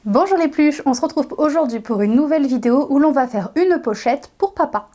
Bonjour les pluches, on se retrouve aujourd'hui pour une nouvelle vidéo où l'on va faire une pochette pour papa.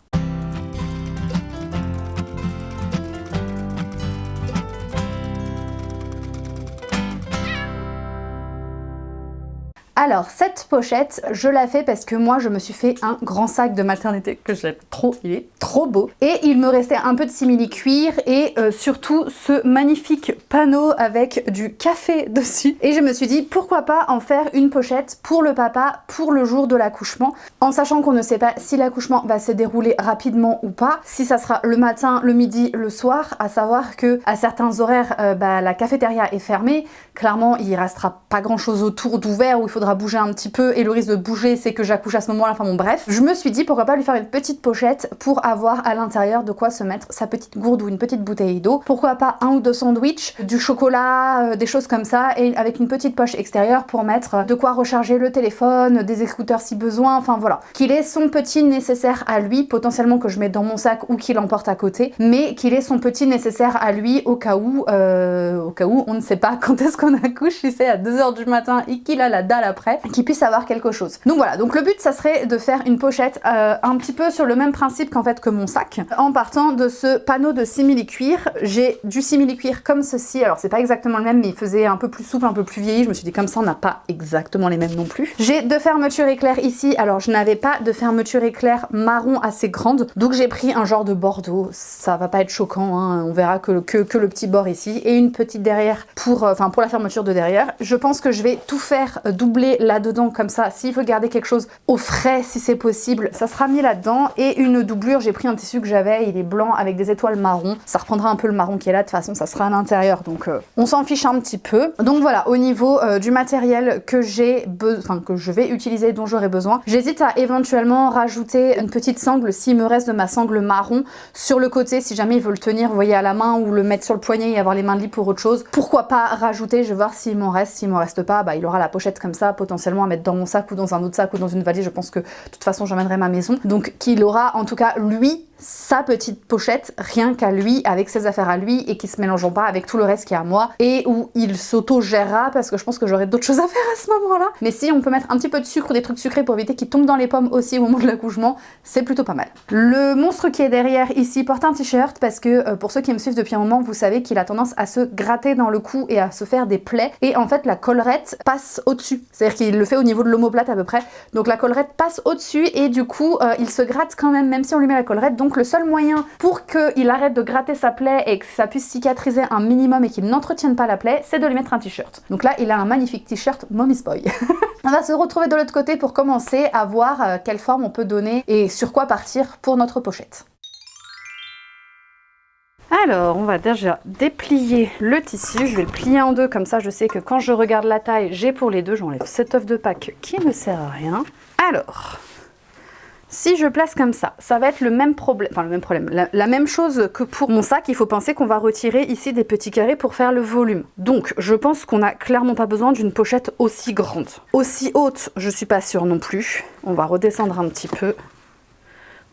Alors cette pochette, je la fais parce que moi je me suis fait un grand sac de maternité que j'aime trop, il est trop beau. Et il me restait un peu de simili-cuir et surtout ce magnifique panneau avec du café dessus. Et je me suis dit pourquoi pas en faire une pochette pour le papa pour le jour de l'accouchement, en sachant qu'on ne sait pas si l'accouchement va se dérouler rapidement ou pas, si ça sera le matin, le midi, le soir, à savoir que à certains horaires la cafétéria est fermée, clairement il restera pas grand chose autour d'ouvert où il faudra bouger un petit peu et le risque de bouger c'est que j'accouche à ce moment là, enfin bon bref. Je me suis dit pourquoi pas lui faire une petite pochette pour avoir à l'intérieur de quoi se mettre sa petite gourde ou une petite bouteille d'eau, pourquoi pas un ou deux sandwichs, du chocolat, des choses comme ça, et avec une petite poche extérieure pour mettre de quoi recharger le téléphone, des écouteurs si besoin, enfin voilà. Qu'il ait son petit nécessaire à lui, potentiellement que je mette dans mon sac ou qu'il emporte à côté, mais qu'il ait son petit nécessaire à lui au cas où on ne sait pas quand est-ce qu'on accouche, si c'est à 2 h du matin et qu'il a la dalle après, qu'il puisse avoir quelque chose. Donc voilà, donc le but ça serait de faire une pochette un petit peu sur le même principe qu'en fait que mon sac, en partant de ce panneau de simili-cuir. J'ai du simili-cuir comme ceci, alors c'est pas exactement le même mais il faisait un peu plus souple, un peu plus vieilli, je me suis dit comme ça on n'a pas exactement les mêmes non plus. J'ai deux fermetures éclair ici, alors je n'avais pas de fermeture éclair marron assez grande, donc j'ai pris un genre de bordeaux, ça va pas être choquant, hein. On verra que le petit bord ici, et une petite derrière pour la fermeture de derrière. Je pense que je vais tout faire doubler là-dedans comme ça, s'il faut garder quelque chose au frais si c'est possible, ça sera mis là-dedans. Et une doublure, j'ai pris un tissu que j'avais, il est blanc avec des étoiles marron, ça reprendra un peu le marron qui est là, de toute façon ça sera à l'intérieur, donc on s'en fiche un petit peu. Donc voilà, au niveau du matériel que que je vais utiliser, dont j'aurai besoin, j'hésite à éventuellement rajouter une petite sangle s'il me reste de ma sangle marron sur le côté, si jamais il veut le tenir, vous voyez, à la main, ou le mettre sur le poignet et avoir les mains libres pour autre chose. Pourquoi pas rajouter, je vais voir s'il m'en reste. S'il m'en reste pas, il aura la pochette comme ça, potentiellement à mettre dans mon sac ou dans un autre sac ou dans une valise. Je pense que de toute façon j'emmènerai ma maison, donc qu'il aura en tout cas lui sa petite pochette, rien qu'à lui, avec ses affaires à lui, et qui se mélangeront pas avec tout le reste qui est à moi, et où il s'auto-gérera, parce que je pense que j'aurai d'autres choses à faire à ce moment-là. Mais si on peut mettre un petit peu de sucre ou des trucs sucrés pour éviter qu'il tombe dans les pommes aussi au moment de l'accouchement, c'est plutôt pas mal. Le monstre qui est derrière ici porte un t-shirt, parce que pour ceux qui me suivent depuis un moment, vous savez qu'il a tendance à se gratter dans le cou et à se faire des plaies, et en fait la collerette passe au-dessus, c'est-à-dire qu'il le fait au niveau de l'omoplate à peu près, donc la collerette passe au-dessus, et du coup il se gratte quand même si on lui met la collerette. Donc le seul moyen pour qu'il arrête de gratter sa plaie et que ça puisse cicatriser un minimum et qu'il n'entretienne pas la plaie, c'est de lui mettre un t-shirt. Donc là il a un magnifique t-shirt Mommy's Boy. On va se retrouver de l'autre côté pour commencer à voir quelle forme on peut donner et sur quoi partir pour notre pochette. Alors, on va déjà déplier le tissu. Je vais le plier en deux, comme ça je sais que quand je regarde la taille, j'ai pour les deux. J'enlève cet œuf de Pâques qui ne sert à rien. Alors, si je place comme ça va être le même problème, la même chose que pour mon sac. Il faut penser qu'on va retirer ici des petits carrés pour faire le volume. Donc, je pense qu'on n'a clairement pas besoin d'une pochette aussi grande. Aussi haute, je suis pas sûre non plus. On va redescendre un petit peu.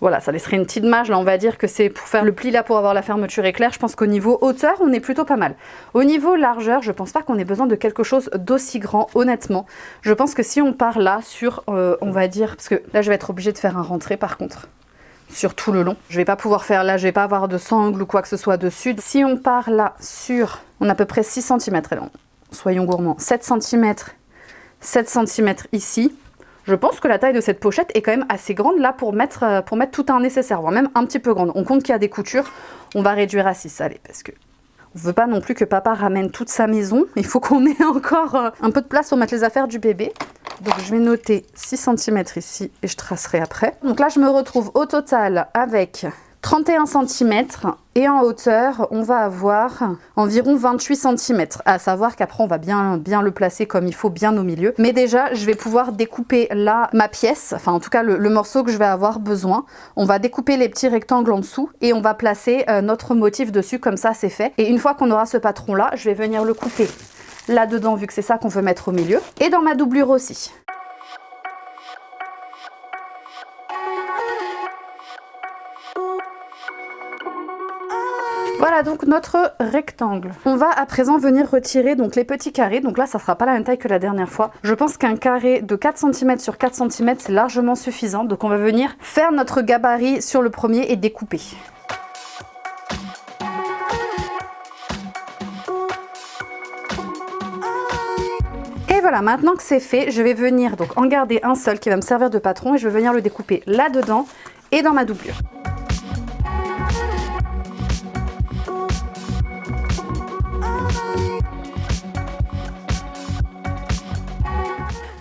Voilà, ça laisserait une petite marge, là on va dire que c'est pour faire le pli là pour avoir la fermeture éclair. Je pense qu'au niveau hauteur, on est plutôt pas mal. Au niveau largeur, je pense pas qu'on ait besoin de quelque chose d'aussi grand, honnêtement. Je pense que si on part là sur, on va dire, parce que là je vais être obligée de faire un rentré par contre, sur tout le long. Je vais pas pouvoir faire là, je vais pas avoir de sangle ou quoi que ce soit dessus. Si on part là sur, on a à peu près 6 cm, soyons gourmands, 7 cm, 7 cm ici. Je pense que la taille de cette pochette est quand même assez grande là pour mettre tout un nécessaire, voire même un petit peu grande. On compte qu'il y a des coutures, on va réduire à 6, allez, parce que on veut pas non plus que papa ramène toute sa maison. Il faut qu'on ait encore un peu de place pour mettre les affaires du bébé. Donc je vais noter 6 cm ici et je tracerai après. Donc là je me retrouve au total avec 31 cm et en hauteur on va avoir environ 28 cm, à savoir qu'après on va bien le placer comme il faut, bien au milieu. Mais déjà je vais pouvoir découper là ma pièce, enfin en tout cas le morceau que je vais avoir besoin. On va découper les petits rectangles en dessous et on va placer notre motif dessus, comme ça c'est fait. Et une fois qu'on aura ce patron là, je vais venir le couper là-dedans vu que c'est ça qu'on veut mettre au milieu. Et dans ma doublure aussi. Voilà donc notre rectangle. On va à présent venir retirer donc les petits carrés. Donc là, ça sera pas la même taille que la dernière fois. Je pense qu'un carré de 4 cm sur 4 cm, c'est largement suffisant. Donc on va venir faire notre gabarit sur le premier et découper. Et voilà, maintenant que c'est fait, je vais venir donc en garder un seul qui va me servir de patron et je vais venir le découper là-dedans et dans ma doublure.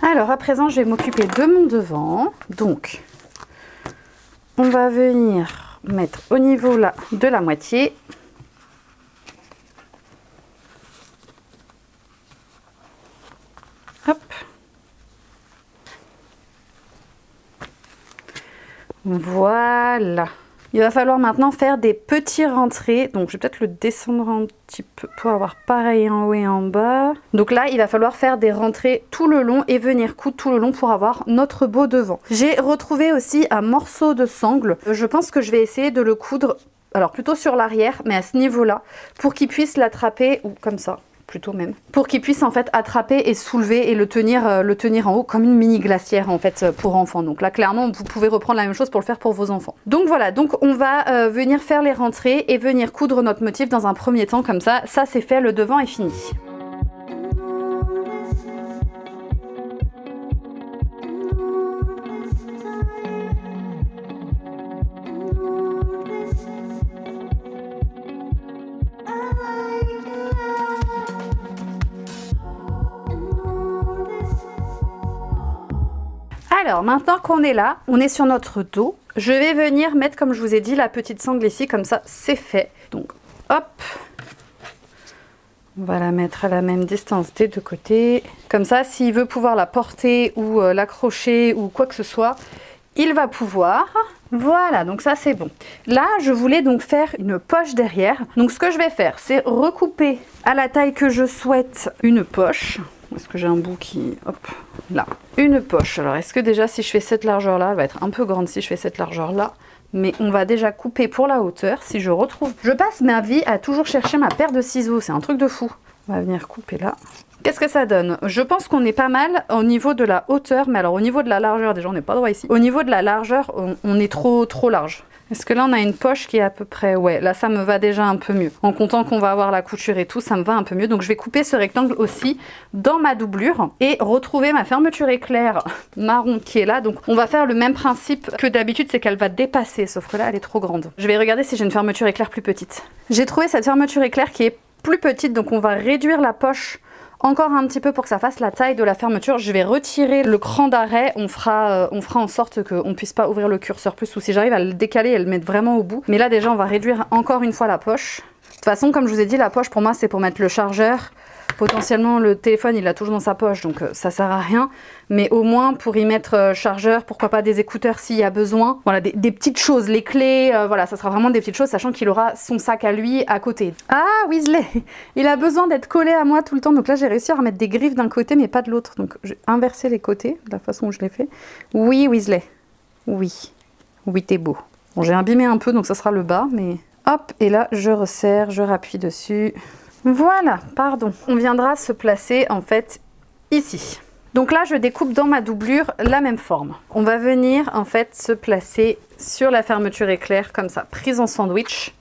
Alors à présent, je vais m'occuper de mon devant. Donc, on va venir mettre au niveau là de la moitié. Hop. Voilà. Il va falloir maintenant faire des petits rentrés. Donc je vais peut-être le descendre un petit peu pour avoir pareil en haut et en bas. Donc là, il va falloir faire des rentrées tout le long et venir coudre tout le long pour avoir notre beau devant. J'ai retrouvé aussi un morceau de sangle. Je pense que je vais essayer de le coudre, alors plutôt sur l'arrière, mais à ce niveau-là, pour qu'il puisse l'attraper, ou comme ça. Plutôt même, pour qu'il puisse en fait attraper et soulever et le tenir en haut comme une mini glacière en fait pour enfants. Donc là clairement vous pouvez reprendre la même chose pour le faire pour vos enfants. Donc voilà, donc on va venir faire les rentrées et venir coudre notre motif dans un premier temps comme ça c'est fait, le devant est fini. Alors maintenant qu'on est là, on est sur notre dos. Je vais venir mettre, comme je vous ai dit, la petite sangle ici, comme ça c'est fait. Donc hop, on va la mettre à la même distance des deux côtés. Comme ça, s'il veut pouvoir la porter ou l'accrocher ou quoi que ce soit, il va pouvoir. Voilà, donc ça c'est bon. Là, je voulais donc faire une poche derrière. Donc ce que je vais faire, c'est recouper à la taille que je souhaite une poche. Est-ce que j'ai un bout qui... Hop, là. Une poche. Alors, est-ce que déjà, si je fais cette largeur-là, elle va être un peu grande si je fais cette largeur-là. Mais on va déjà couper pour la hauteur, si je retrouve... Je passe ma vie à toujours chercher ma paire de ciseaux. C'est un truc de fou. On va venir couper là. Qu'est-ce que ça donne? Je pense qu'on est pas mal au niveau de la hauteur. Mais alors, au niveau de la largeur, déjà, on n'est pas droit ici. Au niveau de la largeur, on est trop large. Est-ce que là on a une poche qui est à peu près... Ouais, là ça me va déjà un peu mieux. En comptant qu'on va avoir la couture et tout, ça me va un peu mieux. Donc je vais couper ce rectangle aussi dans ma doublure et retrouver ma fermeture éclair marron qui est là. Donc on va faire le même principe que d'habitude, c'est qu'elle va dépasser, sauf que là elle est trop grande. Je vais regarder si j'ai une fermeture éclair plus petite. J'ai trouvé cette fermeture éclair qui est plus petite, donc on va réduire la poche encore un petit peu pour que ça fasse la taille de la fermeture. Je vais retirer le cran d'arrêt. On fera en sorte qu'on ne puisse pas ouvrir le curseur plus, ou si j'arrive à le décaler et le mettre vraiment au bout. Mais là déjà on va réduire encore une fois la poche. De toute façon, comme je vous ai dit, la poche pour moi c'est pour mettre le chargeur. Potentiellement le téléphone il l'a toujours dans sa poche, donc ça sert à rien. Mais au moins pour y mettre chargeur, pourquoi pas des écouteurs s'il y a besoin. Voilà, des petites choses, les clés, voilà, ça sera vraiment des petites choses, sachant qu'il aura son sac à lui à côté. Ah, Weasley, il a besoin d'être collé à moi tout le temps. Donc là j'ai réussi à remettre des griffes d'un côté mais pas de l'autre. Donc j'ai inversé les côtés de la façon où je l'ai fait. Oui, Weasley, oui, oui t'es beau. Bon, j'ai abîmé un peu donc ça sera le bas, mais hop, et là je resserre, je rappuie dessus. Voilà, pardon. On viendra se placer en fait ici. Donc là, je découpe dans ma doublure la même forme. On va venir en fait se placer sur la fermeture éclair comme ça, prise en sandwich.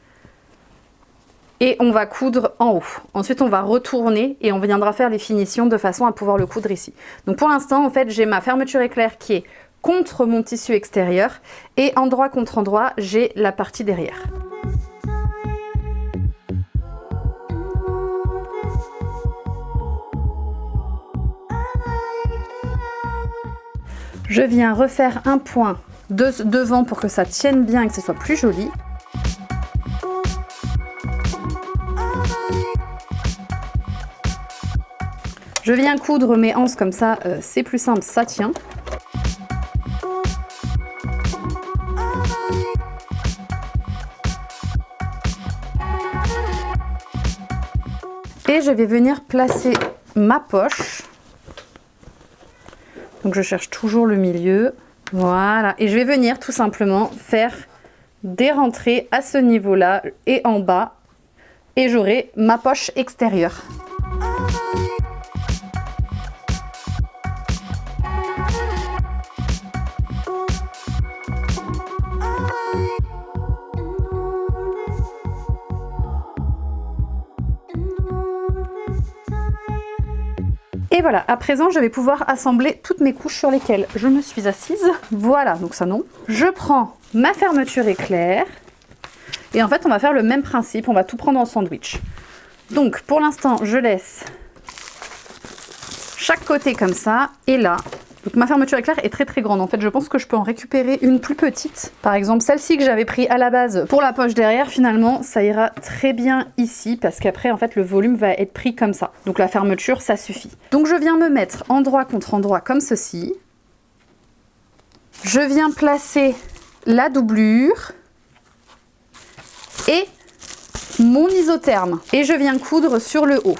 Et on va coudre en haut. Ensuite, on va retourner et on viendra faire les finitions de façon à pouvoir le coudre ici. Donc pour l'instant, en fait, j'ai ma fermeture éclair qui est contre mon tissu extérieur et endroit contre endroit, j'ai la partie derrière. Je viens refaire un point devant pour que ça tienne bien et que ce soit plus joli. Je viens coudre mes anses comme ça, c'est plus simple, ça tient. Et je vais venir placer ma poche. Donc je cherche toujours le milieu. Voilà. Et je vais venir tout simplement faire des rentrées à ce niveau-là et en bas et j'aurai ma poche extérieure. Et voilà, à présent, je vais pouvoir assembler toutes mes couches sur lesquelles je me suis assise. Voilà, donc ça non. Je prends ma fermeture éclair. Et en fait, on va faire le même principe, on va tout prendre en sandwich. Donc, pour l'instant, je laisse chaque côté comme ça. Et là, donc ma fermeture éclair est très très grande. En fait, je pense que je peux en récupérer une plus petite. Par exemple, celle-ci que j'avais pris à la base pour la poche derrière, finalement, ça ira très bien ici. Parce qu'après, en fait, le volume va être pris comme ça. Donc la fermeture, ça suffit. Donc je viens me mettre endroit contre endroit comme ceci. Je viens placer la doublure et mon isotherme. Et je viens coudre sur le haut.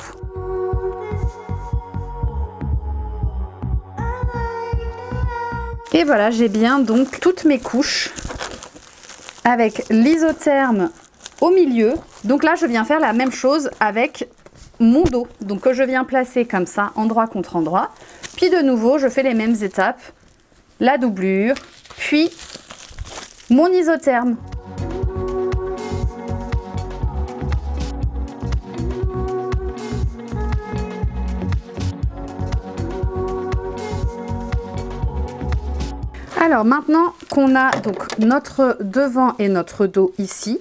Et voilà, j'ai bien donc toutes mes couches avec l'isotherme au milieu. Donc là, je viens faire la même chose avec mon dos. Donc que je viens placer comme ça, endroit contre endroit. Puis de nouveau, je fais les mêmes étapes. La doublure, puis mon isotherme. Alors maintenant qu'on a donc notre devant et notre dos ici,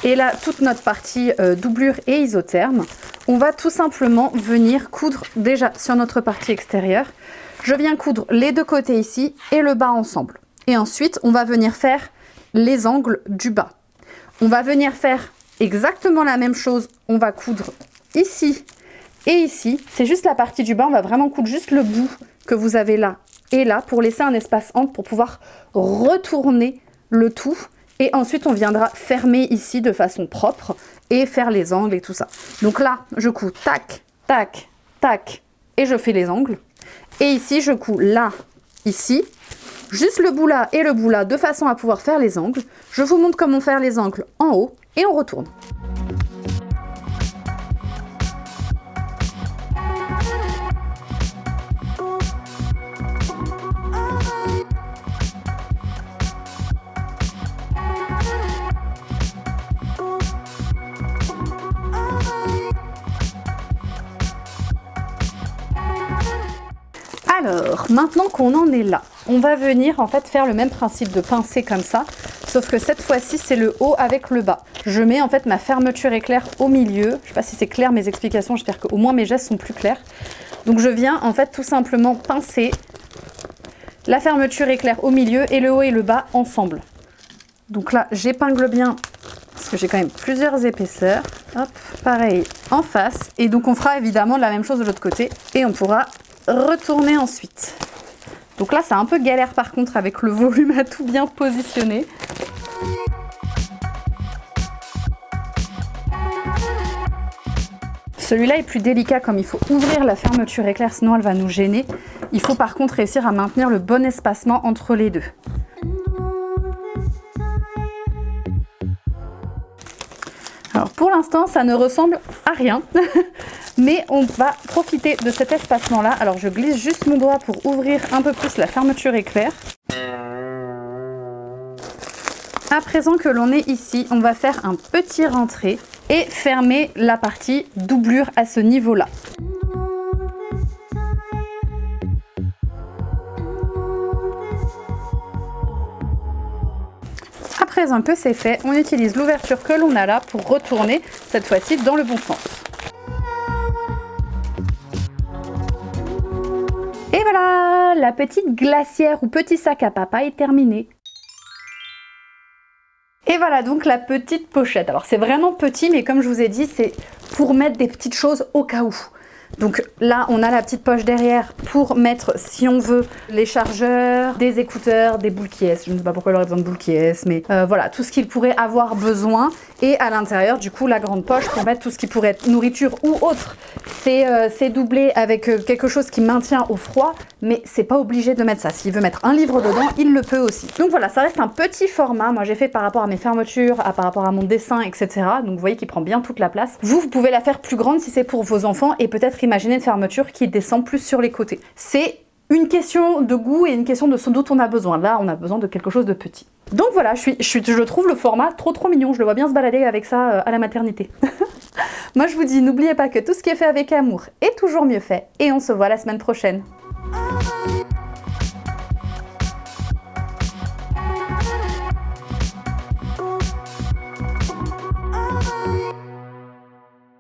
et là toute notre partie doublure et isotherme, on va tout simplement venir coudre déjà sur notre partie extérieure. Je viens coudre les deux côtés ici et le bas ensemble. Et ensuite, on va venir faire les angles du bas. On va venir faire exactement la même chose. On va coudre ici et ici. C'est juste la partie du bas. On va vraiment coudre juste le bout que vous avez là et là pour laisser un espace entre pour pouvoir retourner le tout. Et ensuite, on viendra fermer ici de façon propre et faire les angles et tout ça. Donc là, je couds tac, tac, tac et je fais les angles. Et ici, je couds là, ici, juste le bout là et le bout là de façon à pouvoir faire les angles. Je vous montre comment faire les angles en haut et on retourne. Alors, maintenant qu'on en est là, on va venir en fait faire le même principe de pincer comme ça, sauf que cette fois-ci, c'est le haut avec le bas. Je mets en fait ma fermeture éclair au milieu. Je ne sais pas si c'est clair mes explications, j'espère qu'au moins mes gestes sont plus clairs. Donc je viens en fait tout simplement pincer la fermeture éclair au milieu et le haut et le bas ensemble. Donc là, j'épingle bien parce que j'ai quand même plusieurs épaisseurs. Hop, pareil en face. Et donc on fera évidemment la même chose de l'autre côté et on pourra retourner ensuite. Donc là c'est un peu galère par contre avec le volume à tout bien positionner. Celui-là est plus délicat comme il faut ouvrir la fermeture éclair sinon elle va nous gêner. Il faut par contre réussir à maintenir le bon espacement entre les deux. Alors pour l'instant ça ne ressemble à rien. Mais on va profiter de cet espacement-là. Alors, je glisse juste mon doigt pour ouvrir un peu plus la fermeture éclair. À présent que l'on est ici, on va faire un petit rentré et fermer la partie doublure à ce niveau-là. À présent que c'est fait, on utilise l'ouverture que l'on a là pour retourner, cette fois-ci dans le bon sens. Et voilà, la petite glacière ou petit sac à papa est terminée. Et voilà donc la petite pochette. Alors c'est vraiment petit, mais comme je vous ai dit, c'est pour mettre des petites choses au cas où. Donc là, on a la petite poche derrière pour mettre, si on veut, les chargeurs, des écouteurs, des boules qui est. Je ne sais pas pourquoi il aurait besoin de boules qui est, mais voilà, tout ce qu'il pourrait avoir besoin. Et à l'intérieur, du coup, la grande poche pour mettre tout ce qui pourrait être nourriture ou autre. C'est doublé avec quelque chose qui maintient au froid, mais c'est pas obligé de mettre ça. S'il veut mettre un livre dedans, il le peut aussi. Donc voilà, ça reste un petit format. Moi, j'ai fait par rapport à mes fermetures, par rapport à mon dessin, etc. Donc vous voyez qu'il prend bien toute la place. Vous pouvez la faire plus grande si c'est pour vos enfants et peut-être imaginer une fermeture qui descend plus sur les côtés. C'est une question de goût et une question de ce dont on a besoin. Là, on a besoin de quelque chose de petit. Donc voilà, je trouve le format trop mignon. Je le vois bien se balader avec ça à la maternité. Moi, je vous dis, n'oubliez pas que tout ce qui est fait avec amour est toujours mieux fait. Et on se voit la semaine prochaine.